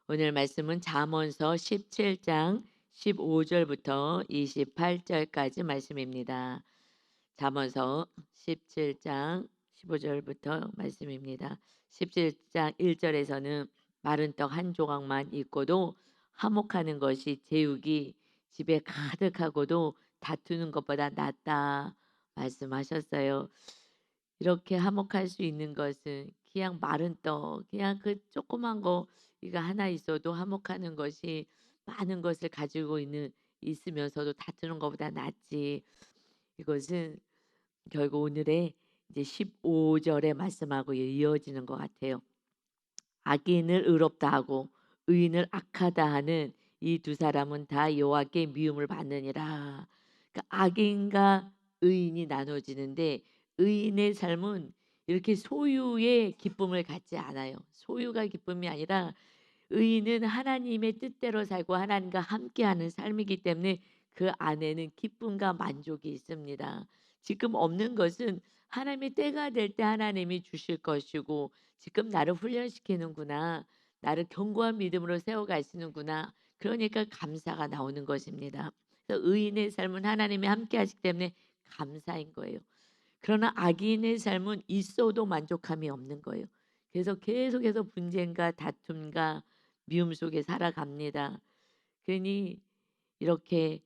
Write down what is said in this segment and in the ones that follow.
오늘 말씀은 잠언서 17장 15절부터 28절까지 말씀입니다. 잠언서 17장 15절부터 말씀입니다. 17장 1절에서는 마른 떡 한 조각만 있고도 화목하는 것이 제육이 집에 가득하고도 다투는 것보다 낫다 말씀하셨어요. 이렇게 화목할 수 있는 것은 그냥 마른 떡, 그냥 그 조그만 거 이거 하나 있어도 화목하는 것이 많은 것을 가지고 있으면서도 다투는 것보다 낫지. 이것은 결국 오늘의 이제 15절의 말씀하고 이어지는 것 같아요. 악인을 의롭다 하고 의인을 악하다 하는 이 두 사람은 다 여호와께 미움을 받느니라. 그러니까 악인과 의인이 나눠지는데 의인의 삶은 이렇게 소유의 기쁨을 갖지 않아요. 소유가 기쁨이 아니라 의인은 하나님의 뜻대로 살고 하나님과 함께하는 삶이기 때문에 그 안에는 기쁨과 만족이 있습니다. 지금 없는 것은 하나님의 때가 될 때 하나님이 주실 것이고 지금 나를 훈련시키는구나. 나를 견고한 믿음으로 세워가시는구나. 그러니까 감사가 나오는 것입니다. 그래서 의인의 삶은 하나님이 함께 하시기 때문에 감사인 거예요. 그러나 악인의 삶은 있어도 만족함이 없는 거예요. 그래서 계속해서 분쟁과 다툼과 미움 속에 살아갑니다. 그러니 이렇게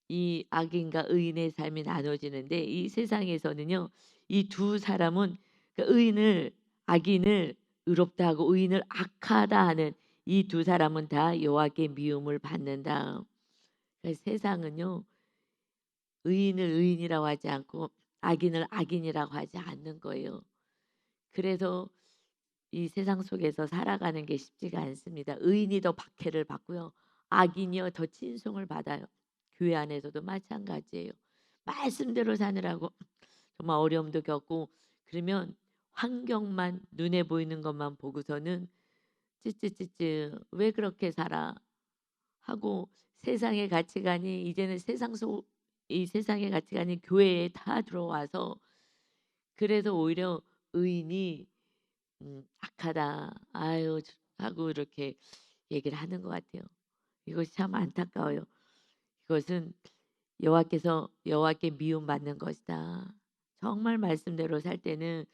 이 악인과 의인의 삶이 나눠지는데 이 세상에서는요. 이 두 사람은 그 악인을 의롭다 하고 의인을 악하다 하는 이 두 사람은 다 여호와께 미움을 받는다. 그래서 세상은요. 의인을 의인이라고 하지 않고 악인을 악인이라고 하지 않는 거예요. 그래서 이 세상 속에서 살아가는 게 쉽지가 않습니다. 의인이 더 박해를 받고요. 악인이요 더 친송을 받아요. 교회 안에서도 마찬가지예요. 말씀대로 사느라고 정말 어려움도 겪고 그러면 환경만 눈에 보이는 것만 보고서는 찌찌찌찌 왜 그렇게 살아 하고 세상의 가치관이 이제는 이 세상의 가치관이 교회에 다 들어와서 그래서 오히려 의인이 악하다. 아유 하고 이렇게 얘기를 하는 것 같아요. 이것이 참 안타까워요. 이것은 여호와께 미움받는 것이다. 정말 말씀대로 살 때는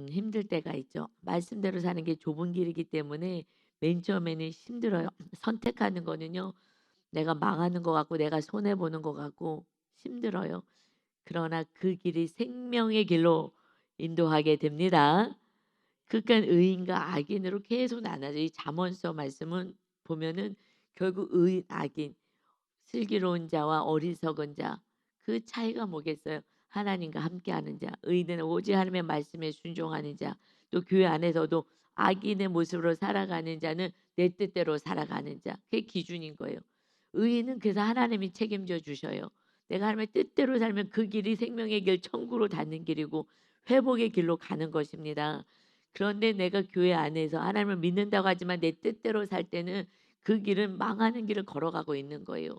힘들 때가 있죠. 말씀대로 사는 게 좁은 길이기 때문에 맨 처음에는 힘들어요. 선택하는 거는요. 내가 망하는 것 같고 내가 손해 보는 것 같고 힘들어요. 그러나 그 길이 생명의 길로 인도하게 됩니다. 그러니까 의인과 악인으로 계속 나눠져. 이 잠언서 말씀은 보면은 결국 의인, 악인, 슬기로운 자와 어리석은 자 그 차이가 뭐겠어요? 하나님과 함께하는 자, 의인은 오직 하나님의 말씀에 순종하는 자, 또 교회 안에서도 악인의 모습으로 살아가는 자는 내 뜻대로 살아가는 자, 그게 기준인 거예요. 의인은 그래서 하나님이 책임져 주셔요. 내가 하나님의 뜻대로 살면 그 길이 생명의 길, 천국으로 닿는 길이고 회복의 길로 가는 것입니다. 그런데 내가 교회 안에서 하나님을 믿는다고 하지만 내 뜻대로 살 때는 그 길은 망하는 길을 걸어가고 있는 거예요.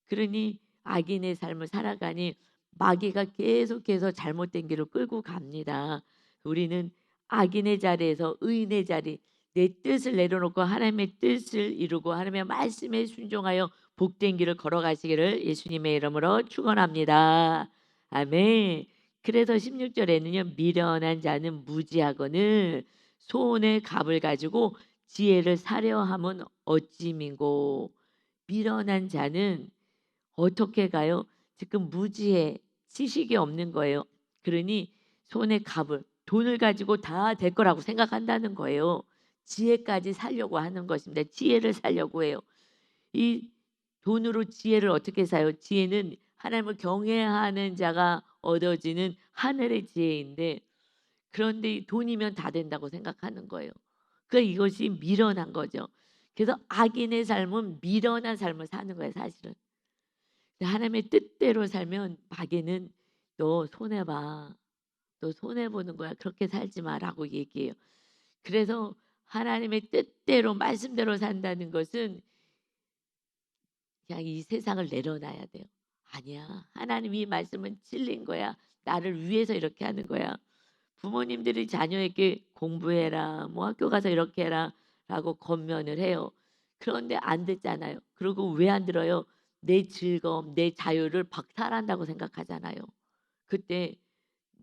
그러니 악인의 삶을 살아가니 마귀가 계속해서 잘못된 길을 끌고 갑니다. 우리는 악인의 자리에서 의인의 자리, 내 뜻을 내려놓고 하나님의 뜻을 이루고 하나님의 말씀에 순종하여 복된 길을 걸어가시기를 예수님의 이름으로 축원합니다. 아멘. 그래서 16절에는요. 미련한 자는 무지하거늘 손에 갑을 가지고 지혜를 사려 함은 어찌 민고. 미련한 자는 어떻게 가요? 지금 무지해 지식이 없는 거예요. 그러니 손에 갑을 돈을 가지고 다 될 거라고 생각한다는 거예요. 지혜까지 살려고 하는 것입니다. 지혜를 살려고 해요. 이 돈으로 지혜를 어떻게 사요? 지혜는 하나님을 경외하는 자가 얻어지는 하늘의 지혜인데 그런데 이 돈이면 다 된다고 생각하는 거예요. 그러니까 이것이 미련한 거죠. 그래서 악인의 삶은 미련한 삶을 사는 거예요, 사실은. 하나님의 뜻대로 살면 마귀는 "너 손해 봐. 너 손해 보는 거야. 그렇게 살지 마."라고 얘기해요. 그래서 하나님의 뜻대로 말씀대로 산다는 것은 그냥 이 세상을 내려놔야 돼요. "아니야. 하나님 이 말씀은 진리인 거야. 나를 위해서 이렇게 하는 거야." 부모님들이 자녀에게 "공부해라. 뭐 학교 가서 이렇게 해라." 라고 권면을 해요. 그런데 안 듣잖아요. 그리고 왜 안 들어요? 내 즐거움, 내 자유를 박탈한다고 생각하잖아요. 그때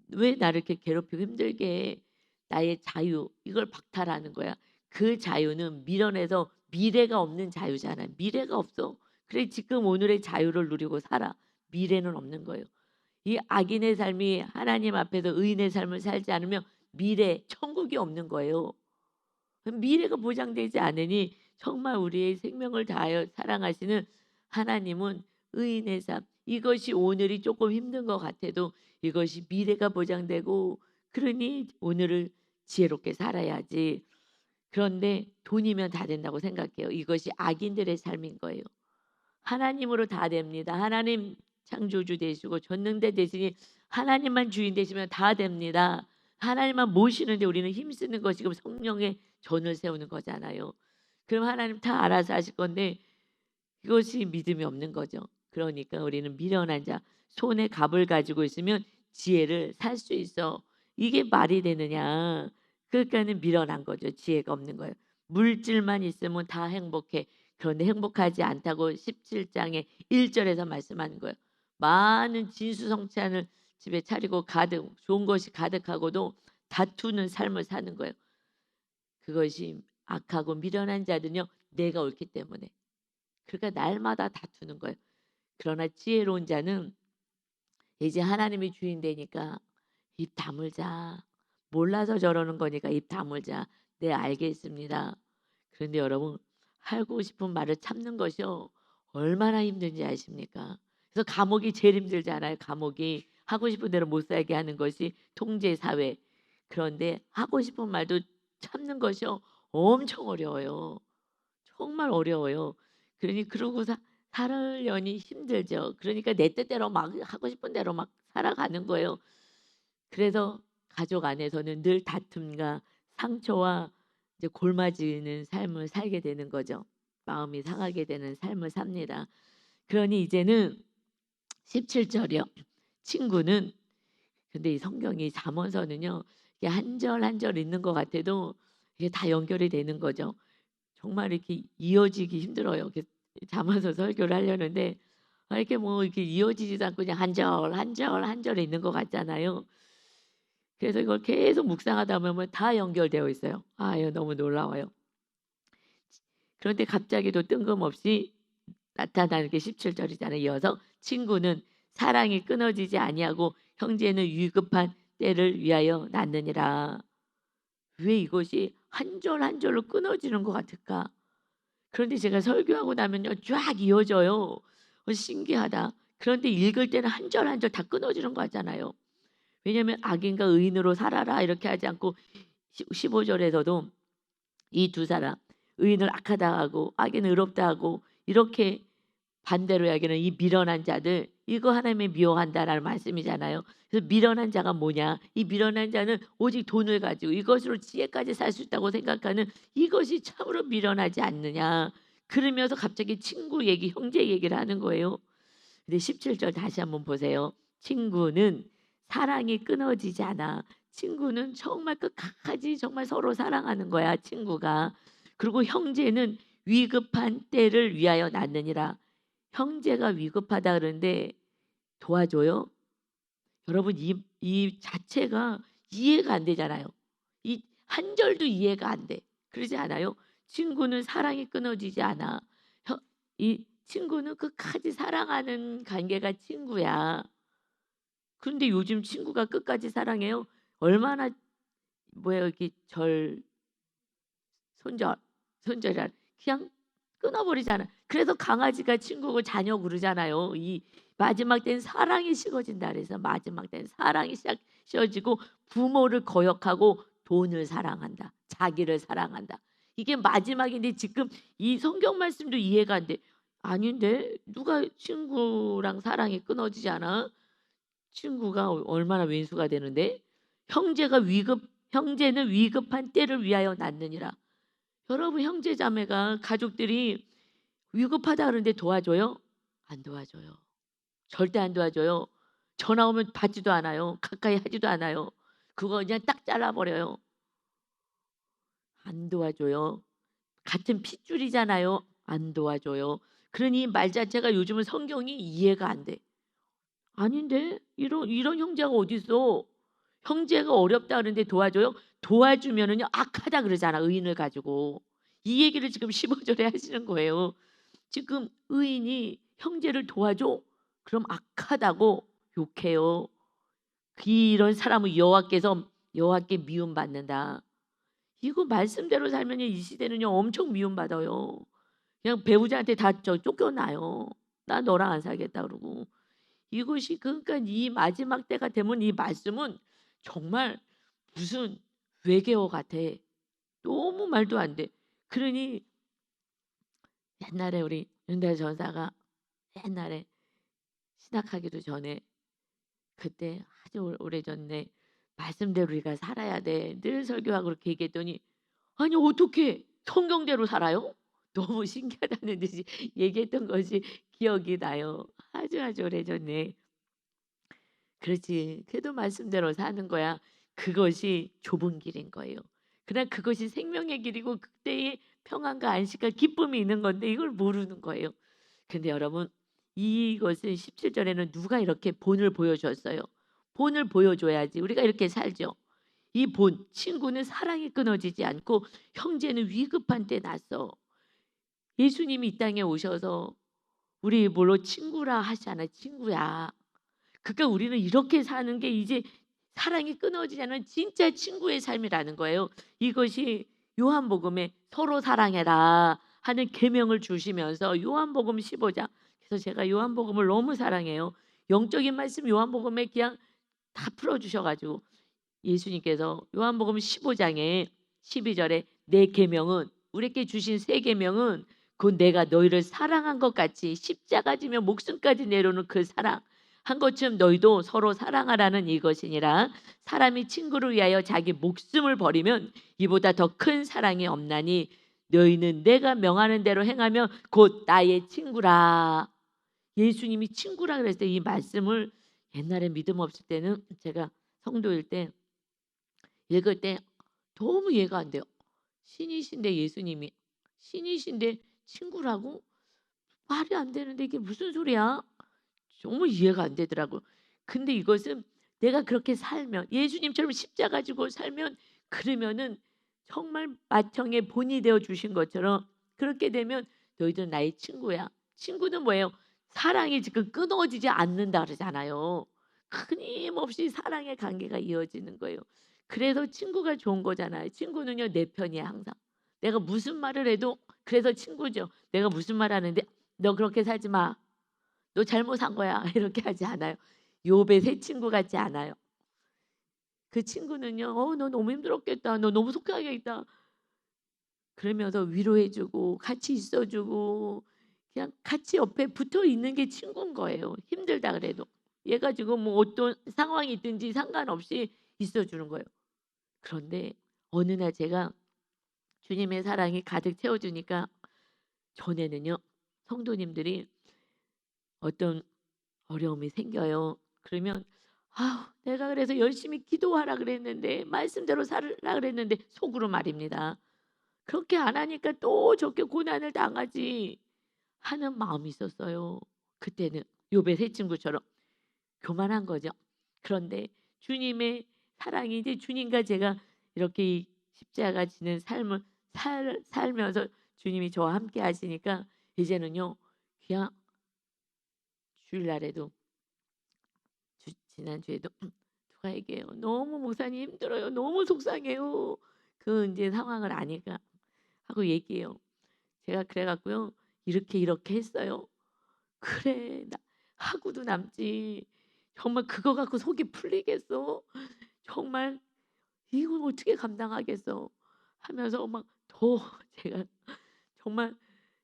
왜 나를 이렇게 괴롭히고 힘들게 해? 나의 자유 이걸 박탈하는 거야. 그 자유는 밀어내서 미래가 없는 자유잖아요. 미래가 없어. 그래 지금 오늘의 자유를 누리고 살아. 미래는 없는 거예요. 이 악인의 삶이 하나님 앞에서 의인의 삶을 살지 않으면 미래 천국이 없는 거예요. 미래가 보장되지 않으니 정말 우리의 생명을 다하여 사랑하시는 하나님은 의인의 삶 이것이 오늘이 조금 힘든 것 같아도 이것이 미래가 보장되고 그러니 오늘을 지혜롭게 살아야지. 그런데 돈이면 다 된다고 생각해요. 이것이 악인들의 삶인 거예요. 하나님으로 다 됩니다. 하나님 창조주 되시고 전능대 되시니 하나님만 주인 되시면 다 됩니다. 하나님만 모시는데 우리는 힘쓰는 것이 그 성령의 전을 세우는 거잖아요. 그럼 하나님 다 알아서 하실 건데 이것이 믿음이 없는 거죠. 그러니까 우리는 미련한 자 손에 갑을 가지고 있으면 지혜를 살 수 있어. 이게 말이 되느냐. 그러니까는 미련한 거죠. 지혜가 없는 거예요. 물질만 있으면 다 행복해. 그런데 행복하지 않다고 17장의 1절에서 말씀하는 거예요. 많은 진수성찬을 집에 차리고 가득 좋은 것이 가득하고도 다투는 삶을 사는 거예요. 그것이 악하고 미련한 자들은요. 내가 옳기 때문에. 그러니까 날마다 다투는 거예요. 그러나 지혜로운 자는 이제 하나님이 주인 되니까 입 다물자. 몰라서 저러는 거니까 입 다물자. 네 알겠습니다. 그런데 여러분 하고 싶은 말을 참는 것이요. 얼마나 힘든지 아십니까? 그래서 감옥이 제일 힘들잖아요. 감옥이 하고 싶은 대로 못 살게 하는 것이 통제 사회. 그런데 하고 싶은 말도 참는 것이요. 엄청 어려워요. 정말 어려워요. 그러니 그러고 살으려니 힘들죠. 그러니까 내 뜻대로 막 하고 싶은 대로 막 살아가는 거예요. 그래서 가족 안에서는 늘 다툼과 상처와 이제 골마지는 삶을 살게 되는 거죠. 마음이 상하게 되는 삶을 삽니다. 그러니 이제는 17절이요. 친구는 근데 이 성경이 잠언서는요. 이게 한 절 한 절 읽는 것 같아도 이게 다 연결이 되는 거죠. 정말 이렇게 이어지기 힘들어요. 이렇게 잠아서 설교를 하려는데 이렇게 뭐 이렇게 이어지지도 않고 그냥 한 절, 한 절, 한 절에 있는 것 같잖아요. 그래서 이걸 계속 묵상하다 보면 다 연결되어 있어요. 아, 이거 너무 놀라워요. 그런데 갑자기 또 뜬금없이 나타나는 게 17절이잖아요. 이어서 친구는 사랑이 끊어지지 아니하고 형제는 위급한 때를 위하여 낳느니라. 왜 이것이 한 절 한 절로 끊어지는 것 같을까? 그런데 제가 설교하고 나면요 쫙 이어져요. 신기하다. 그런데 읽을 때는 한 절 한 절 다 끊어지는 거 같잖아요. 왜냐하면 악인과 의인으로 살아라 이렇게 하지 않고 15절에서도 이 두 사람 의인을 악하다 하고 악인을 의롭다 하고 이렇게 반대로 여기는 이 미련한 자들 이거 하나님이 미워한다라는 말씀이잖아요. 그래서 미련한 자가 뭐냐? 이 미련한 자는 오직 돈을 가지고 이것으로 지혜까지 살 수 있다고 생각하는 이것이 참으로 미련하지 않느냐. 그러면서 갑자기 친구 얘기, 형제 얘기를 하는 거예요. 근데 17절 다시 한번 보세요. 친구는 사랑이 끊어지지 않아. 친구는 정말 끝까지 정말 서로 사랑하는 거야, 친구가. 그리고 형제는 위급한 때를 위하여 낳느니라. 형제가 위급하다 그러는데 도와줘요? 여러분 이 자체가 이해가 안 되잖아요. 이 한 절도 이해가 안 돼. 그러지 않아요? 친구는 사랑이 끊어지지 않아. 이 친구는 끝까지 사랑하는 관계가 친구야. 그런데 요즘 친구가 끝까지 사랑해요? 얼마나 뭐야 이렇게 손절 손절이라 그냥 끊어버리잖아. 그래서 강아지가 친구고 자녀 그러잖아요. 이 마지막 때는 사랑이 식어진다 그래서 마지막 때는 사랑이 식어지고 부모를 거역하고 돈을 사랑한다. 자기를 사랑한다. 이게 마지막인데 지금 이 성경 말씀도 이해가 안 돼. 아닌데 누가 친구랑 사랑이 끊어지지 않아? 친구가 얼마나 왼수가 되는데 형제는 위급한 때를 위하여 낳느니라. 여러분 형제 자매가 가족들이 위급하다 그러는데 도와줘요? 안 도와줘요. 절대 안 도와줘요. 전화 오면 받지도 않아요. 가까이 하지도 않아요. 그거 그냥 딱 잘라버려요. 안 도와줘요. 같은 핏줄이잖아요. 안 도와줘요. 그러니 이 말 자체가 요즘은 성경이 이해가 안 돼. 아닌데 이런 형제가 어딨어. 형제가 어렵다 그러는데 도와줘요? 도와주면은요 악하다 그러잖아 의인을 가지고. 이 얘기를 지금 15절에 하시는 거예요. 지금 의인이 형제를 도와줘? 그럼 악하다고 욕해요. 이런 사람은 여호와께 미움받는다. 이거 말씀대로 살면요 이 시대는요 엄청 미움받아요. 그냥 배우자한테 다 쫓겨나요. "나 너랑 안 살겠다." 그러고. 이것이 그러니까 이 마지막 때가 되면 이 말씀은 정말 무슨 외계어 같아. 너무 말도 안 돼. 그러니 옛날에 우리 윤대 전사가 옛날에 신학하기도 전에 그때 아주 오래전에 "말씀대로 우리가 살아야 돼." 늘 설교하고 그렇게 얘기했더니 "아니 어떻게 성경대로 살아요?" 너무 신기하다는 듯이 얘기했던 것이 기억이 나요. 아주 오래전에. 그렇지. 그래도 말씀대로 사는 거야. 그것이 좁은 길인 거예요. 그러나 그것이 생명의 길이고 그때의 평안과 안식과 기쁨이 있는 건데 이걸 모르는 거예요. 근데 여러분 이것은 17 절에는 누가 이렇게 본을 보여줬어요. 본을 보여줘야지 우리가 이렇게 살죠. 이 본, 친구는 사랑이 끊어지지 않고 형제는 위급한 때 났어. 예수님이 이 땅에 오셔서 우리 뭘로 친구라 하시잖아요. 친구야. 그러니까 우리는 이렇게 사는 게 이제 사랑이 끊어지지 않은 진짜 친구의 삶이라는 거예요. 이것이 요한복음에 서로 사랑해라 하는 계명을 주시면서 요한복음 15장 그래서 제가 요한복음을 너무 사랑해요. 영적인 말씀 요한복음에 그냥 다 풀어 주셔 가지고 예수님께서 요한복음 15장에 12절에 내 계명은 우리에게 주신 새 계명은 곧 내가 너희를 사랑한 것 같이 십자가 지며 목숨까지 내려놓은 그 사랑 한 것처럼 너희도 서로 사랑하라는 이것이니라. 사람이 친구를 위하여 자기 목숨을 버리면 이보다 더 큰 사랑이 없나니 너희는 내가 명하는 대로 행하면 곧 나의 친구라. 예수님이 친구라 그랬을 때 이 말씀을 옛날에 믿음 없을 때는 제가 성도일 때 읽을 때 너무 이해가 안 돼요. 신이신데 예수님이 신이신데 친구라고? 말이 안 되는데 이게 무슨 소리야? 정말 이해가 안 되더라고요. 근데 이것은 내가 그렇게 살면 예수님처럼 십자가 지고 살면 그러면은 정말 맏형의 본이 되어 주신 것처럼 그렇게 되면 너희들 나의 친구야. 친구는 뭐예요? 사랑이 지금 끊어지지 않는다 그러잖아요. 끊임없이 사랑의 관계가 이어지는 거예요. 그래서 친구가 좋은 거잖아요. 친구는요 내 편이야 항상. 내가 무슨 말을 해도 그래서 친구죠. 내가 무슨 말 하는데 너 그렇게 살지 마. "너 잘못 산 거야." 이렇게 하지 않아요. 욥의 새 친구 같지 않아요. 그 친구는요. 너 너무 힘들었겠다. 너 너무 속상하겠다." 그러면서 위로해 주고 같이 있어 주고 그냥 같이 옆에 붙어 있는 게 친구인 거예요, 힘들다 그래도. 얘가 지금 뭐 어떤 상황이 있든지 상관없이 있어 주는 거예요. 그런데 어느 날 제가 주님의 사랑이 가득 채워 주니까 전에는요. 성도님들이 어떤 어려움이 생겨요. 그러면 내가 그래서 열심히 기도하라 그랬는데 말씀대로 살으라 그랬는데 속으로 말입니다. 그렇게 안 하니까 또 저렇게 고난을 당하지 하는 마음이 있었어요. 그때는 욥의 세 친구처럼 교만한 거죠. 그런데 주님의 사랑이 이제 주님과 제가 이렇게 이 십자가 지는 삶을 살면서 주님이 저와 함께 하시니까 이제는요. 그냥 주일날에도 지난주에도 누가 얘기해요. "너무 목사님 힘들어요. 너무 속상해요." 그 인제 상황을 아니까 하고 얘기해요. 제가 그래 갖고요. "이렇게 했어요." "그래. 나 하고도 남지. 정말 그거 갖고 속이 풀리겠어? 정말 이걸 어떻게 감당하겠어?" 하면서 막 더 제가 정말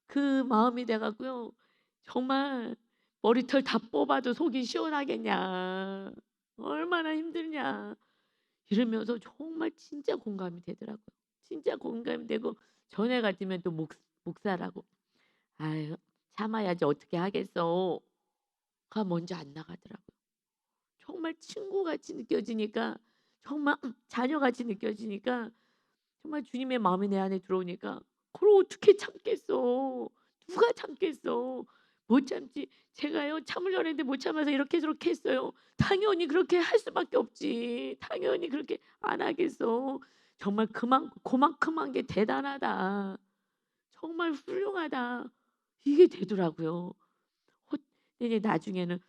그 마음이 돼 갖고요. 정말 머리털 다 뽑아도 속이 시원하겠냐. 얼마나 힘드냐. 이러면서 정말 진짜 공감이 되더라고요. 진짜 공감이 되고 전에 같으면 또 목사라고 "아유 참아야지 어떻게 하겠어."가 먼저 안 나가더라고요. 정말 친구같이 느껴지니까 정말 자녀같이 느껴지니까 정말 주님의 마음이 내 안에 들어오니까 그걸 어떻게 참겠어. 누가 참겠어. 못 참지. 제가요 참으려고 했는데 못 참아서 이렇게 저렇게 했어요. 당연히 그렇게 할 수밖에 없지. 당연히 그렇게 안 하겠어. 정말 그만큼한 게 대단하다. 정말 훌륭하다. 이게 되더라고요. 헛 이제 나중에는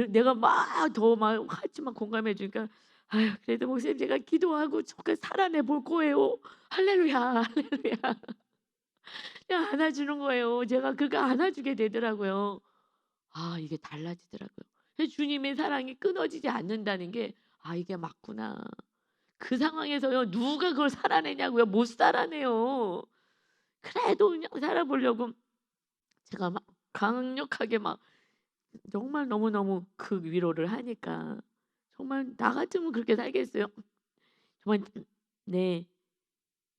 내가 막 더 막 같이 막 공감해 주니까 "아유 그래도 목사님 제가 기도하고 조금 살아내 볼 거예요." 할렐루야, 할렐루야. 그냥 안아주는 거예요. 제가 그거 안아주게 되더라고요. 아 이게 달라지더라고요. 주님의 사랑이 끊어지지 않는다는 게 '아 이게 맞구나.' 그 상황에서요 누가 그걸 살아내냐고요. 못 살아내요. 그래도 그냥 살아보려고 제가 막 강력하게 막 정말 너무너무 그 위로를 하니까 정말 나 같으면 그렇게 살겠어요? 정말 네.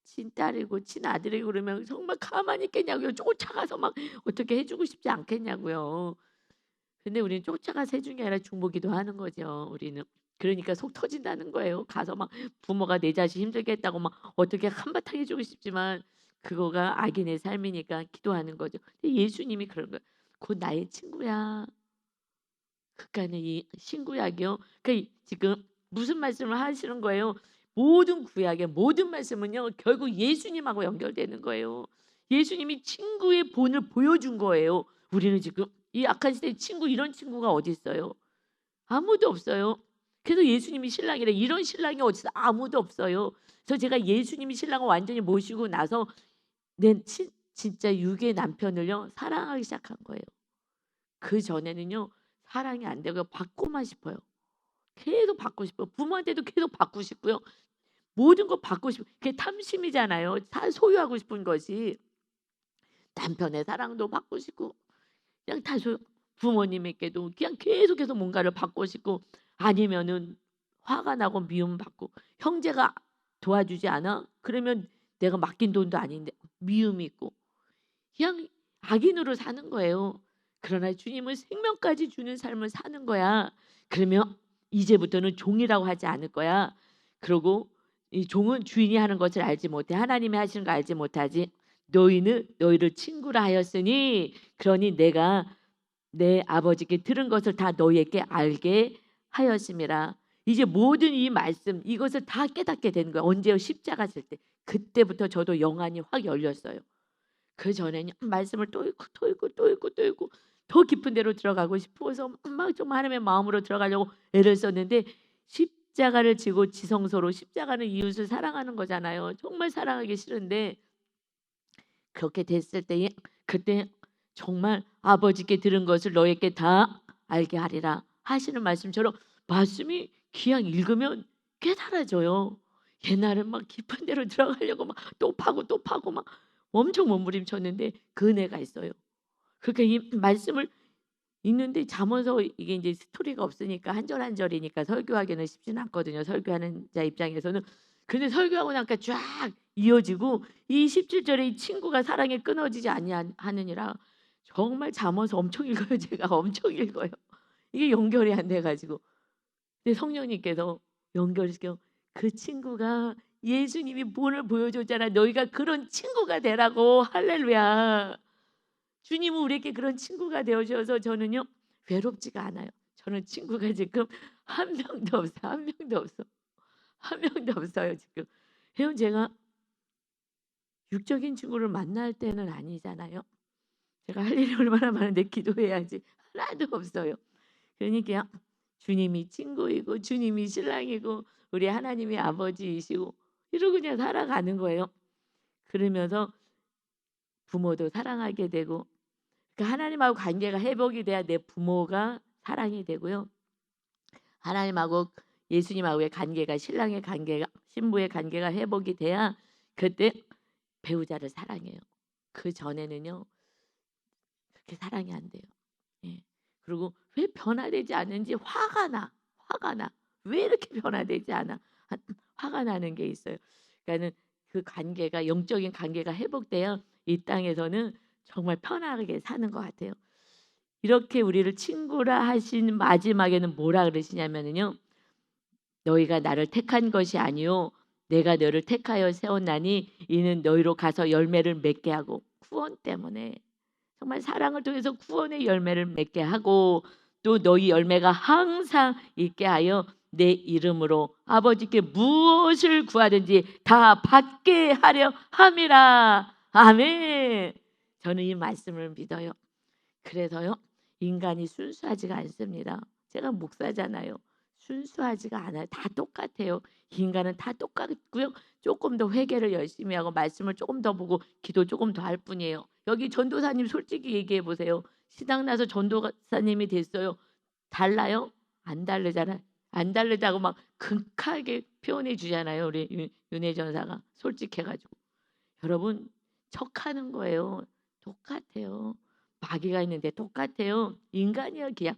친딸이고 친아들이고 그러면 정말 가만히 있겠냐고요. 쫓아가서 막 어떻게 해 주고 싶지 않겠냐고요. 근데 우리는 쫓아가서 해준 게 아니라 중보기도 하는 거죠 우리는. 그러니까 속 터진다는 거예요. 가서 막 부모가 내 자식 힘들게 했다고 막 어떻게 한바탕 해 주고 싶지만 그거가 악인의 삶이니까 기도하는 거죠. 근데 예수님이 그런 거예요. "곧 나의 친구야." 그러니까는 이 신구약이요. 지금 무슨 말씀을 하시는 거예요? 모든 구약의 모든 말씀은요. 결국 예수님하고 연결되는 거예요. 예수님이 친구의 본을 보여준 거예요. 우리는 지금 이 악한 시대에 친구 이런 친구가 어디 있어요? 아무도 없어요. 그래서 예수님이 신랑이래. 이런 신랑이 어딨어? 아무도 없어요. 그래서 제가 예수님이 신랑을 완전히 모시고 나서 진짜 육의 남편을요 사랑하기 시작한 거예요. 그전에는요. 사랑이 안 되고 받고만 싶어요. 계속 받고 싶어요. 부모한테도 계속 받고 싶고요. 모든 걸 받고 싶어 그게 탐심이잖아요. 다 소유하고 싶은 것이. 남편의 사랑도 받고 싶고 그냥 다 부모님에게도 그냥 계속해서 뭔가를 받고 싶고 아니면은 화가 나고 미움받고 형제가 도와주지 않아? 그러면 내가 맡긴 돈도 아닌데 미움이 있고 그냥 악인으로 사는 거예요. 그러나 주님은 생명까지 주는 삶을 사는 거야. 그러면 이제부터는 종이라고 하지 않을 거야. 그리고 이 종은 주인이 하는 것을 알지 못해. 하나님이 하시는 거 알지 못하지. 너희는 너희를 친구라 하였으니 그러니 내가 내 아버지께 들은 것을 다 너희에게 알게 하였음이라. 이제 모든 이 말씀 이것을 다 깨닫게 되는 거야. 언제요? 십자가 질 때. 그때부터 저도 영안이 확 열렸어요. 그전에는 말씀을 또 읽고 또 읽고 또 읽고 또 읽고 더 깊은 데로 들어가고 싶어서 막 정말 하나님의 마음으로 들어가려고 애를 썼는데 십자가를 지고 지성소로 십자가는 이웃을 사랑하는 거잖아요. 정말 사랑하기 싫은데 그렇게 됐을 때에 그때 정말 아버지께 들은 것을 너에게 다 알게 하리라 하시는 말씀처럼 말씀이 그냥 읽으면 깨달아져요. 옛날엔 막 깊은 데로 들어가려고 막 또 파고 또 파고 막 엄청 몸부림쳤는데 그 은혜가 있어요. 그러니까 이 말씀을 읽는데 잠언서 이게 이제 스토리가 없으니까 한 절 한 절이니까 설교하기는 쉽지는 않거든요, 설교하는 자 입장에서는. 근데 설교하고 나니까 쫙 이어지고 이 17 절에 이 친구가 사랑에 끊어지지 아니하느니라 정말 잠언서 엄청 읽어요 제가. 엄청 읽어요. 이게 연결이 안 돼 가지고. 근데 성령님께서 연결시켜 그 친구가 예수님이 본을 보여줬잖아. 너희가 그런 친구가 되라고. 할렐루야. 주님은 우리에게 그런 친구가 되어 주셔서 저는요 외롭지가 않아요. 저는 친구가 지금 한 명도 없어. 한 명도 없어. 한 명도 없어요 지금. 왜냐면 제가 육적인 친구를 만날 때는 아니잖아요. 제가 할 일이 얼마나 많은데 기도해야지. 하나도 없어요. 그러니까 주님이 친구이고 주님이 신랑이고 우리 하나님이 아버지이시고 이러고 그냥 살아가는 거예요. 그러면서 부모도 사랑하게 되고 하나님하고 관계가 회복이 돼야 내 부모가 사랑이 되고요. 하나님하고 예수님하고의 관계가 신랑의 관계가 신부의 관계가 회복이 돼야 그때 배우자를 사랑해요. 그전에는요. 그렇게 사랑이 안 돼요. 예. 그리고 왜 변화되지 않는지 화가 나. 화가 나. 왜 이렇게 변화되지 않아? 화가 나는 게 있어요. 그러니까는 그 관계가 영적인 관계가 회복돼야 이 땅에서는 정말 편하게 사는 것 같아요. 이렇게 우리를 친구라 하신 마지막에는 뭐라 그러시냐면요. 너희가 나를 택한 것이 아니요 내가 너를 택하여 세웠나니 이는 너희로 가서 열매를 맺게 하고 구원 때문에 정말 사랑을 통해서 구원의 열매를 맺게 하고 또 너희 열매가 항상 있게 하여 내 이름으로 아버지께 무엇을 구하든지 다 받게 하려 함이라. 아멘. 저는 이 말씀을 믿어요. 그래서요, 인간이 순수하지가 않습니다. 제가 목사잖아요. 순수하지가 않아요. 다 똑같아요. 인간은 다 똑같고요. 조금 더 회개를 열심히 하고 말씀을 조금 더 보고 기도 조금 더 할 뿐이에요. 여기 전도사님 솔직히 얘기해 보세요. 신앙 나서 전도사님이 됐어요. 달라요? 안 다르잖아요. 안 다르다고 막 극하게 표현해 주잖아요. 우리 윤혜 전사가 솔직해가지고. 여러분 척하는 거예요. 똑같아요. 마귀가 있는데 똑같아요. 인간이야 그냥.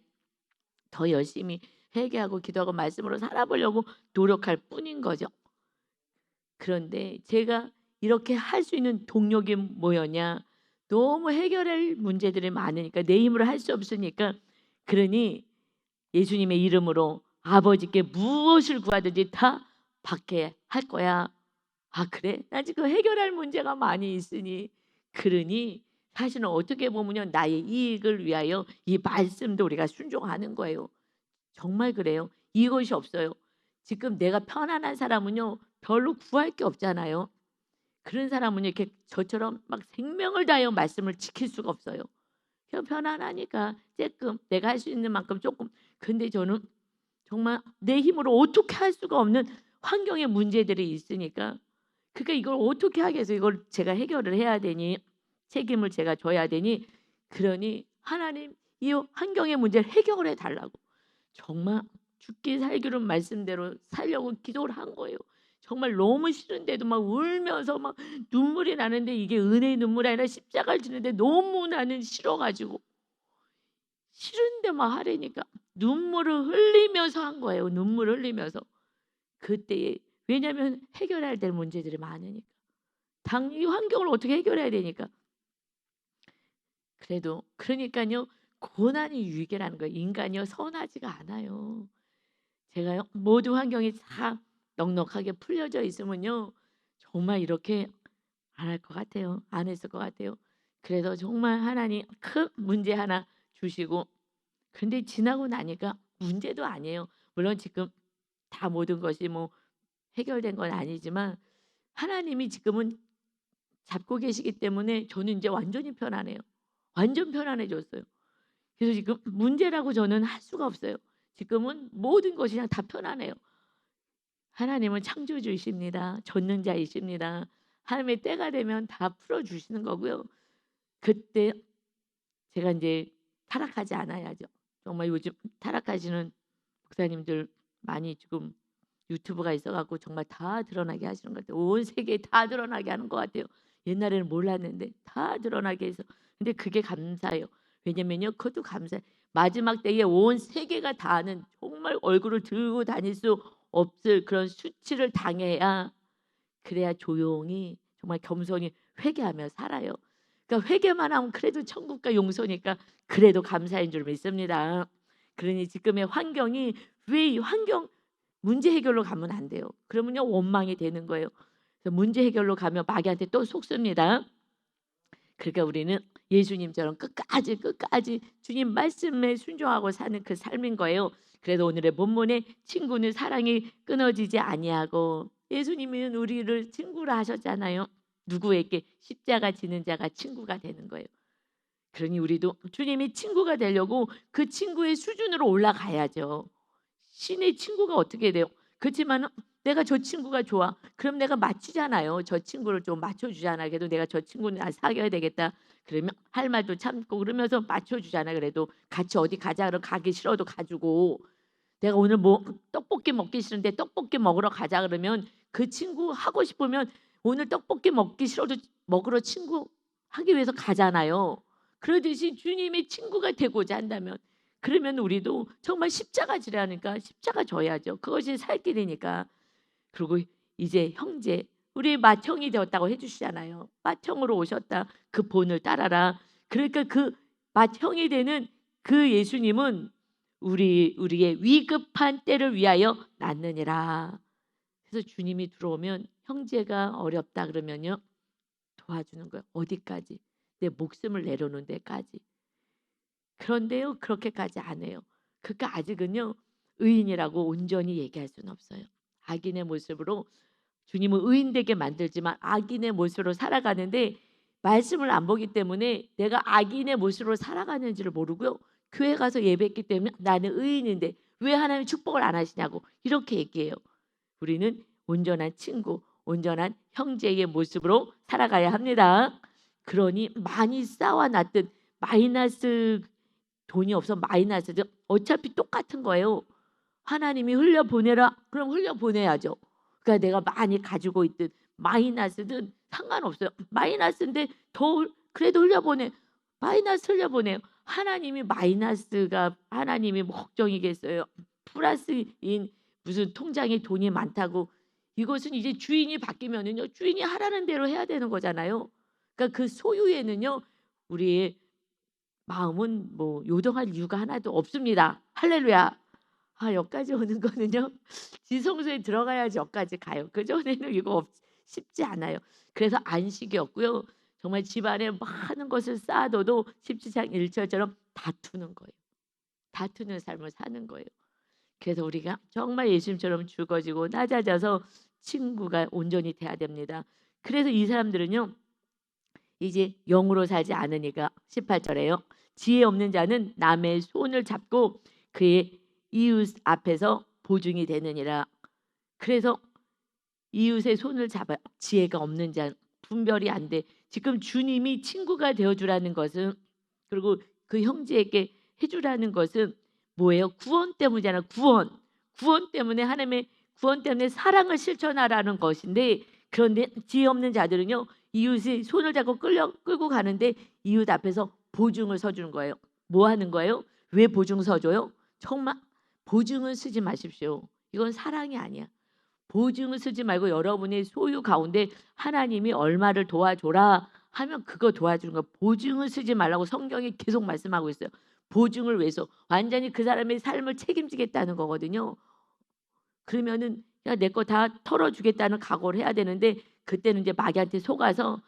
더 열심히 회개하고 기도하고 말씀으로 살아보려고 노력할 뿐인 거죠. 그런데 제가 이렇게 할 수 있는 동력이 뭐였냐? 너무 해결할 문제들이 많으니까 내 힘으로 할 수 없으니까 그러니 예수님의 이름으로 아버지께 무엇을 구하든지 다 받게 할 거야. 아 그래? 나 지금 해결할 문제가 많이 있으니 그러니 사실은 어떻게 보면요 나의 이익을 위하여 이 말씀도 우리가 순종하는 거예요. 정말 그래요. 이것이 없어요. 지금 내가 편안한 사람은요 별로 구할 게 없잖아요. 그런 사람은 이렇게 저처럼 막 생명을 다하여 말씀을 지킬 수가 없어요. 그냥 편안하니까 조금 내가 할 수 있는 만큼 조금. 근데 저는 정말 내 힘으로 어떻게 할 수가 없는 환경의 문제들이 있으니까 그러니까 이걸 어떻게 하겠어요. 이걸 제가 해결을 해야 되니 책임을 제가 져야 되니 그러니 하나님 이 환경의 문제를 해결해 달라고 정말 죽기 살기로 말씀대로 살려고 기도를 한 거예요. 정말 너무 싫은데도 막 울면서 막 눈물이 나는데 이게 은혜의 눈물이 아니라 십자가를 지는데 너무 나는 싫어가지고 싫은데 막 하려니까 눈물을 흘리면서 한 거예요. 눈물을 흘리면서. 그때에 왜냐하면 해결해야 될 문제들이 많으니까. 이 환경을 어떻게 해결해야 되니까. 그래도 그러니까요. 고난이 유익이라는 거예요. 인간이요 선하지가 않아요. 제가요 모든 환경이 다 넉넉하게 풀려져 있으면요 정말 이렇게 안 할 것 같아요. 안 했을 것 같아요. 그래서 정말 하나님 큰 문제 하나 주시고 근데 지나고 나니까 문제도 아니에요. 물론 지금 다 모든 것이 뭐 해결된 건 아니지만 하나님이 지금은 잡고 계시기 때문에 저는 이제 완전히 편안해요. 완전 편안해졌어요. 그래서 지금 문제라고 저는 할 수가 없어요. 지금은 모든 것이 그냥 다 편안해요. 하나님은 창조주이십니다. 전능자이십니다. 하나님의 때가 되면 다 풀어주시는 거고요. 그때 제가 이제 타락하지 않아야죠. 정말 요즘 타락하시는 목사님들 많이 지금 유튜브가 있어갖고 정말 다 드러나게 하시는 것 같아요. 온 세계에 다 드러나게 하는 것 같아요. 옛날에는 몰랐는데 다 드러나게 해서. 근데 그게 감사해요. 왜냐면요, 그것도 감사해요. 마지막 때에 온 세계가 다 아는 정말 얼굴을 들고 다닐 수 없을 그런 수치를 당해야 그래야 조용히 정말 겸손히 회개하며 살아요. 그러니까 회개만 하면 그래도 천국과 용서니까 그래도 감사인 줄 믿습니다. 그러니 지금의 환경이 왜 이 환경 문제 해결로 가면 안 돼요. 그러면요 원망이 되는 거예요. 그래서 문제 해결로 가면 마귀한테 또 속습니다. 그러니까 우리는 예수님처럼 끝까지 주님 말씀에 순종하고 사는 그 삶인 거예요. 그래서 오늘의 본문에 친구는 사랑이 끊어지지 아니하고 예수님은 우리를 친구로 하셨잖아요. 누구에게 십자가 지는 자가 친구가 되는 거예요. 그러니 우리도 주님이 친구가 되려고 그 친구의 수준으로 올라가야죠. 신의 친구가 어떻게 돼요? 그렇지만 내가 저 친구가 좋아. 그럼 내가 맞추잖아요. 저 친구를 좀 맞춰주잖아. 그래도 내가 저 친구는 사귀어야 되겠다. 그러면 할 말도 참고 그러면서 맞춰주잖아. 그래도 같이 어디 가자. 그럼 가기 싫어도 가주고 내가 오늘 뭐 떡볶이 먹기 싫은데 떡볶이 먹으러 가자 그러면 그 친구 하고 싶으면 오늘 떡볶이 먹기 싫어도 먹으러 친구 하기 위해서 가잖아요. 그러듯이 주님의 친구가 되고자 한다면 그러면 우리도 정말 십자가 지라니까 십자가 져야죠. 그것이 살 길이니까. 그리고 이제 형제 우리 맏형이 되었다고 해주시잖아요. 맏형으로 오셨다. 그 본을 따라라. 그러니까 그 맏형이 되는 그 예수님은 우리의 위급한 때를 위하여 낳느니라. 그래서 주님이 들어오면 형제가 어렵다 그러면요 도와주는 거예요. 어디까지? 내 목숨을 내려놓는 데까지. 그런데요 그렇게까지 안 해요. 그러니까 아직은요 의인이라고 온전히 얘기할 수는 없어요. 악인의 모습으로 주님은 의인되게 만들지만 악인의 모습으로 살아가는데 말씀을 안 보기 때문에 내가 악인의 모습으로 살아가는지를 모르고요. 교회 가서 예배했기 때문에 나는 의인인데 왜 하나님 축복을 안 하시냐고 이렇게 얘기해요. 우리는 온전한 친구, 온전한 형제의 모습으로 살아가야 합니다. 그러니 많이 쌓아놨던 마이너스 돈이 없어 마이너스죠. 어차피 똑같은 거예요. 하나님이 흘려보내라. 그럼 흘려보내야죠. 그러니까 내가 많이 가지고 있든 마이너스든 상관없어요. 마이너스인데 더 그래도 흘려보내. 마이너스 흘려보내요. 하나님이 마이너스가 하나님이 뭐 걱정이겠어요. 플러스인 무슨 통장에 돈이 많다고 이것은 이제 주인이 바뀌면은요 주인이 하라는 대로 해야 되는 거잖아요. 그러니까 그 소유에는요 우리의 마음은 뭐 요동할 이유가 하나도 없습니다. 할렐루야. 여기까지 오는 거는요. 지성소에 들어가야지 여기까지 가요. 그전에는 이거 쉽지 않아요. 그래서 안식이 없고요. 정말 집안에 많은 것을 쌓아둬도 17장 1절처럼 다투는 거예요. 다투는 삶을 사는 거예요. 그래서 우리가 정말 예수님처럼 죽어지고 낮아져서 친구가 온전히 돼야 됩니다. 그래서 이 사람들은요. 이제 영으로 살지 않으니까 18절에요. 지혜 없는 자는 남의 손을 잡고 그의 이웃 앞에서 보증이 되느니라. 그래서 이웃의 손을 잡아요. 지혜가 없는 자 분별이 안 돼. 지금 주님이 친구가 되어주라는 것은 그리고 그 형제에게 해주라는 것은 뭐예요? 구원 때문이잖아. 구원 때문에 하나님의 구원 때문에 사랑을 실천하라는 것인데 그런데 지혜 없는 자들은요. 이웃이 손을 잡고 끌고 가는데 이웃 앞에서 보증을 서주는 거예요. 뭐 하는 거예요? 왜 보증 서줘요? 정말 보증은 쓰지 마십시오. 이건 사랑이 아니야. 보증을 쓰지 말고 여러분의 소유 가운데 하나님이 얼마를 도와줘라 하면 그거 도와주는 거. 보증을 쓰지 말라고 성경이 계속 말씀하고 있어요. 보증을 위해서 완전히 그 사람의 삶을 책임지겠다는 거거든요. 그러면은 야, 내 거 다 털어주겠다는 각오를 해야 되는데 그때는 이제 마귀한테 속아서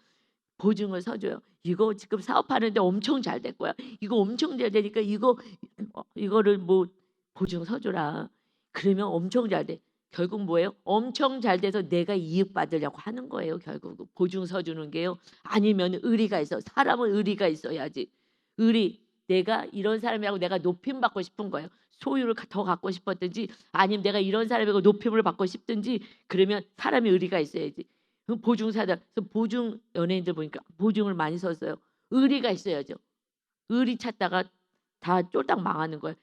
보증을 서줘요. 이거 지금 사업하는데 엄청 잘 될 거야. 이거 엄청 잘 되니까 이거를 뭐 보증 서줘라. 그러면 엄청 잘 돼. 결국 뭐예요? 엄청 잘 돼서 내가 이익 받으려고 하는 거예요. 결국 보증 서주는 게요. 아니면 의리가 있어. 사람은 의리가 있어야지. 의리. 내가 이런 사람이라고 내가 높임 받고 싶은 거예요. 소유를 더 갖고 싶었든지 아니면 내가 이런 사람이고 높임을 받고 싶든지 그러면 사람이 의리가 있어야지. 보증사들, 보증 연예인들 보니까 보증을 많이 썼어요. 의리가 있어야죠. 의리 찾다가 다 쫄딱 망하는 거예요.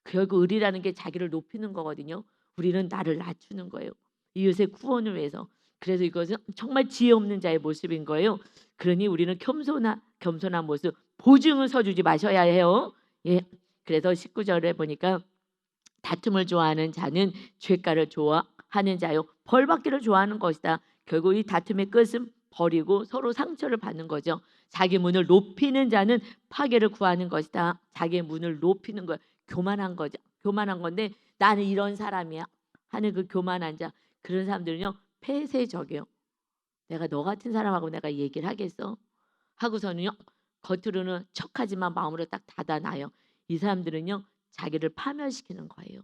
결국 의리라는 게 자기를 높이는 거거든요. 우리는 나를 낮추는 거예요. 이웃의 구원을 위해서. 그래서 이것은 정말 지혜 없는 자의 모습인 거예요. 그러니 우리는 겸손한 모습, 보증을 서주지 마셔야 해요. 예. 그래서 19절에 보니까 다툼을 좋아하는 자는 죄가를 좋아하는 자요. 벌받기를 좋아하는 것이다. 결국 이 다툼의 끝은 버리고 서로 상처를 받는 거죠. 자기 문을 높이는 자는 파괴를 구하는 것이다. 자기의 문을 높이는 거 교만한 거죠. 교만한 건데 나는 이런 사람이야 하는 그 교만한 자 그런 사람들은요 폐쇄적이요. 내가 너 같은 사람하고 내가 얘기를 하겠어? 하고서는요 겉으로는 척하지만 마음으로 딱 닫아놔요. 이 사람들은요 자기를 파멸시키는 거예요.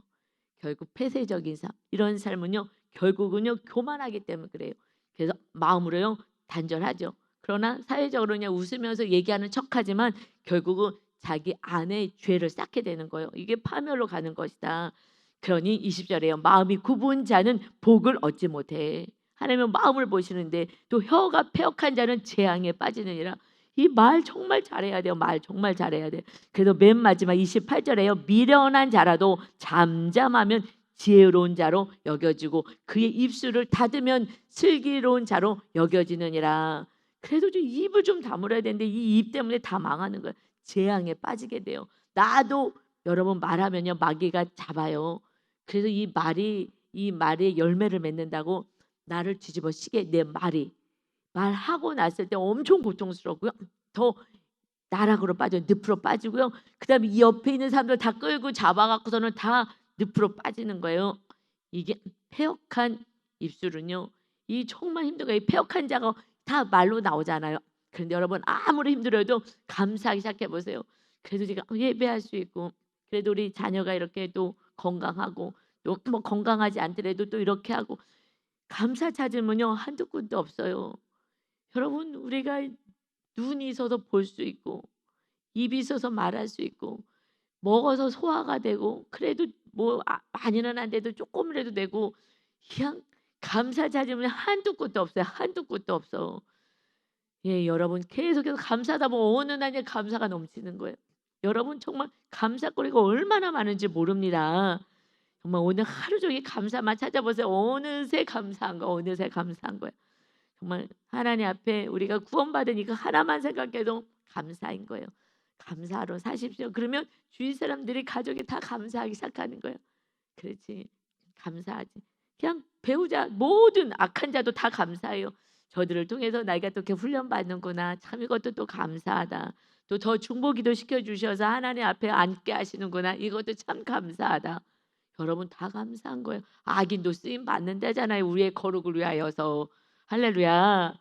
결국 폐쇄적인 삶 이런 삶은요 결국은요 교만하기 때문에 그래요. 그래서 마음으로요 단절하죠. 그러나 사회적으로 그냥 웃으면서 얘기하는 척하지만 결국은 자기 안에 죄를 쌓게 되는 거예요. 이게 파멸로 가는 것이다. 그러니 20절에요. 마음이 굽은 자는 복을 얻지 못해. 하나님은 마음을 보시는데 또 혀가 패역한 자는 재앙에 빠지느니라. 이 말 정말 잘해야 돼요. 말 정말 잘해야 돼. 그래서 맨 마지막 28절에요. 미련한 자라도 잠잠하면 지혜로운 자로 여겨지고 그의 입술을 닫으면 슬기로운 자로 여겨지느니라. 그래도 좀 입을 좀 다물어야 되는데 이 입 때문에 다 망하는 거예요. 재앙에 빠지게 돼요. 나도 여러분 말하면요 마귀가 잡아요. 그래서 이 말이 열매를 맺는다고 나를 뒤집어 쓰게 내 말이 말하고 났을 때 엄청 고통스럽고요. 더 나락으로 빠져 늪으로 빠지고요. 그다음에 이 옆에 있는 사람들 다 끌고 잡아갖고서는 다 늪으로 빠지는 거예요. 이게 패역한 입술은요, 이 정말 힘든 거예요. 폐역한 자가 다 말로 나오잖아요. 그런데 여러분 아무리 힘들어도 감사하기 시작해 보세요. 그래도 제가 예배할 수 있고, 그래도 우리 자녀가 이렇게 또 건강하고, 또 뭐 건강하지 않더라도 또 이렇게 하고, 감사 찾으면요 한두 끝도 없어요. 여러분 우리가 눈이 있어서 볼 수 있고, 입이 있어서 말할 수 있고, 먹어서 소화가 되고, 그래도 뭐 많이는 안 돼도 조금이라도 되고, 그냥 감사 찾으면 한두 끝도 없어요. 한두 끝도 없어. 예, 여러분 계속해서 감사하다 보면 어느 날에 감사가 넘치는 거예요. 여러분 정말 감사거리가 얼마나 많은지 모릅니다. 정말 오늘 하루 종일 감사만 찾아보세요. 어느새 감사한 거, 어느새 감사한 거예요. 정말 하나님 앞에 우리가 구원받은 이거 하나만 생각해도 감사인 거예요. 감사로 사십시오. 그러면 주위 사람들이, 가족이 다 감사하기 시작하는 거예요. 그렇지, 감사하지. 그냥 배우자 모든 악한 자도 다 감사해요. 저들을 통해서 나이가 또 이렇게 훈련받는구나. 참 이것도 또 감사하다. 또 더 중보기도 시켜주셔서 하나님 앞에 앉게 하시는구나. 이것도 참 감사하다. 여러분 다 감사한 거예요. 악인도 쓰임 받는다잖아요. 우리의 거룩을 위하여서. 할렐루야.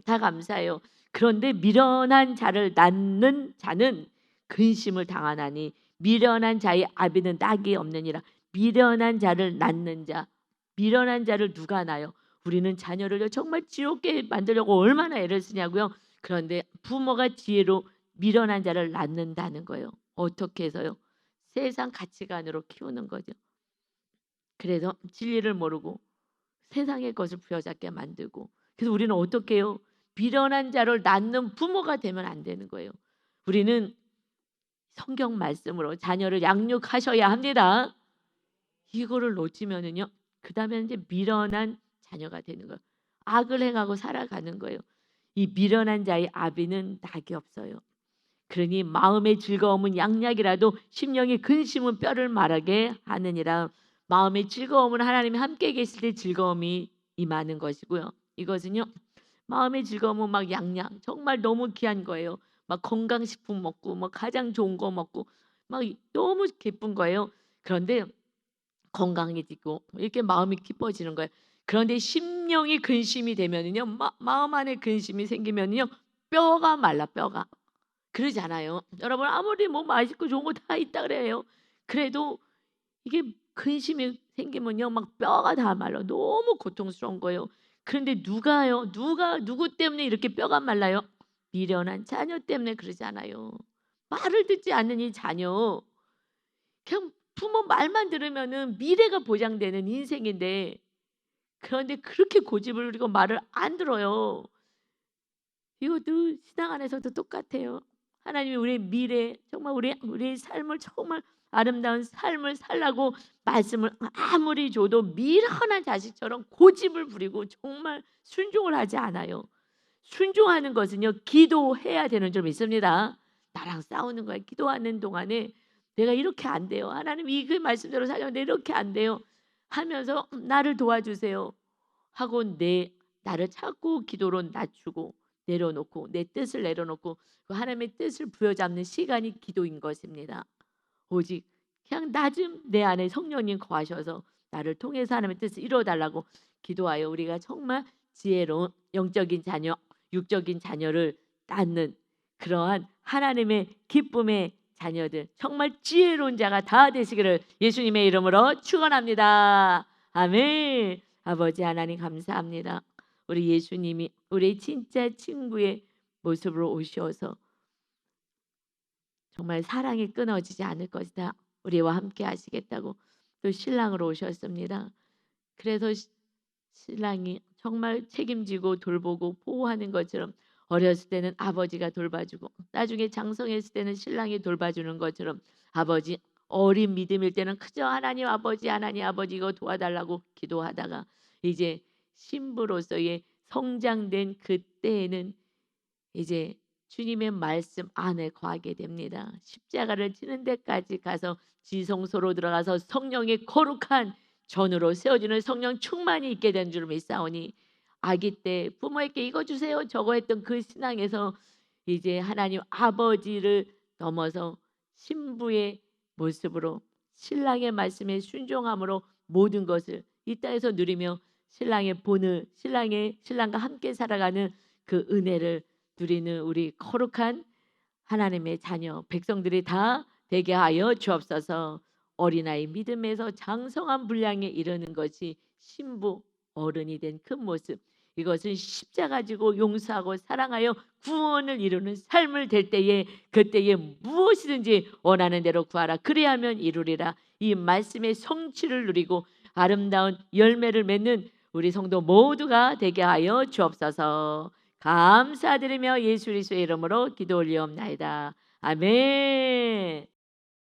다 감사해요. 그런데 미련한 자를 낳는 자는 근심을 당하나니 미련한 자의 아비는 낙이 없느니라. 미련한 자를 낳는 자, 미련한 자를 누가 낳아요? 우리는 자녀를 정말 지옥게 만들려고 얼마나 애를 쓰냐고요. 그런데 부모가 지혜로 미련한 자를 낳는다는 거예요. 어떻게 해서요? 세상 가치관으로 키우는 거죠. 그래서 진리를 모르고 세상의 것을 부여잡게 만들고, 그래서 우리는 어떻게 해요? 미련한 자를 낳는 부모가 되면 안 되는 거예요. 우리는 성경 말씀으로 자녀를 양육하셔야 합니다. 이거를 놓치면은요, 그 다음에 이제 미련한 자녀가 되는 거예요. 악을 행하고 살아가는 거예요. 이 미련한 자의 아비는 낙이 없어요. 그러니 마음의 즐거움은 양약이라도 심령의 근심은 뼈를 마르게 하느니라. 마음의 즐거움은 하나님이 함께 계실 때 즐거움이 임하는 것이고요. 이것은요, 마음의 즐거움은 막 양양 정말 너무 귀한 거예요. 막 건강식품 먹고 막 가장 좋은 거 먹고 막 너무 기쁜 거예요. 그런데 건강해지고 이렇게 마음이 기뻐지는 거예요. 그런데 심령이 근심이 되면은요, 마음 안에 근심이 생기면요, 뼈가 말라, 뼈가. 그러잖아요. 여러분 아무리 뭐 맛있고 좋은 거 다 있다 그래요. 그래도 이게 근심이 생기면요, 막 뼈가 다 말라. 너무 고통스러운 거예요. 그런데 누가요? 누구 때문에 이렇게 뼈가 말라요? 미련한 자녀 때문에 그러잖아요. 말을 듣지 않는 이 자녀. 그냥 부모 말만 들으면은 미래가 보장되는 인생인데, 그런데 그렇게 고집을 부리고 말을 안 들어요. 이것도 신앙 안에서도 똑같아요. 하나님이 우리의 미래, 정말 우리의 삶을 정말 아름다운 삶을 살라고 말씀을 아무리 줘도 미련한 자식처럼 고집을 부리고 정말 순종을 하지 않아요. 순종하는 것은요, 기도해야 되는 줄 믿습니다. 나랑 싸우는 거야. 기도하는 동안에 내가 이렇게 안 돼요. 하나님 이 그 말씀대로 살려는데 이렇게 안 돼요. 하면서 나를 도와주세요 하고 나를 자꾸 기도로 낮추고 내려놓고, 내 뜻을 내려놓고 그 하나님의 뜻을 부여잡는 시간이 기도인 것입니다. 오직 그냥 낮음 내 안에 성령님 거하셔서 나를 통해서 하나님의 뜻을 이루어달라고 기도하여 우리가 정말 지혜로운 영적인 자녀, 육적인 자녀를 낳는 그러한 하나님의 기쁨의 자녀들, 정말 지혜로운 자가 다 되시기를 예수님의 이름으로 축원합니다. 아멘. 아버지 하나님 감사합니다. 우리 예수님이 우리 진짜 친구의 모습으로 오셔서 정말 사랑이 끊어지지 않을 것이다. 우리와 함께 하시겠다고 또 신랑으로 오셨습니다. 그래서 신랑이 정말 책임지고 돌보고 보호하는 것처럼, 어렸을 때는 아버지가 돌봐주고 나중에 장성했을 때는 신랑이 돌봐주는 것처럼, 아버지 어린 믿음일 때는 그저 하나님 아버지 이거 도와달라고 기도하다가 이제 신부로서의 성장된 그때에는 이제 주님의 말씀 안에 거하게 됩니다. 십자가를 지는 데까지 가서 지성소로 들어가서 성령의 거룩한 전으로 세워지는 성령 충만이 있게 된 줄 믿사오니, 아기 때 부모에게 이거 주세요 저거 했던 그 신앙에서 이제 하나님 아버지를 넘어서 신부의 모습으로 신랑의 말씀에 순종함으로 모든 것을 이 땅에서 누리며 신랑의 본을 신랑과 함께 살아가는 그 은혜를 누리는 우리 거룩한 하나님의 자녀 백성들이 다 되게 하여 주옵소서. 어린아이 믿음에서 장성한 분량에 이르는 것이 신부 어른이 된 그 모습, 이것은 십자가 지고 용서하고 사랑하여 구원을 이루는 삶을 될 때에 그때에 무엇이든지 원하는 대로 구하라 그리하면 이루리라. 이 말씀의 성취를 누리고 아름다운 열매를 맺는 우리 성도 모두가 되게 하여 주옵소서. 감사드리며 예수 그리스도의 이름으로 기도 올리옵나이다. 아멘.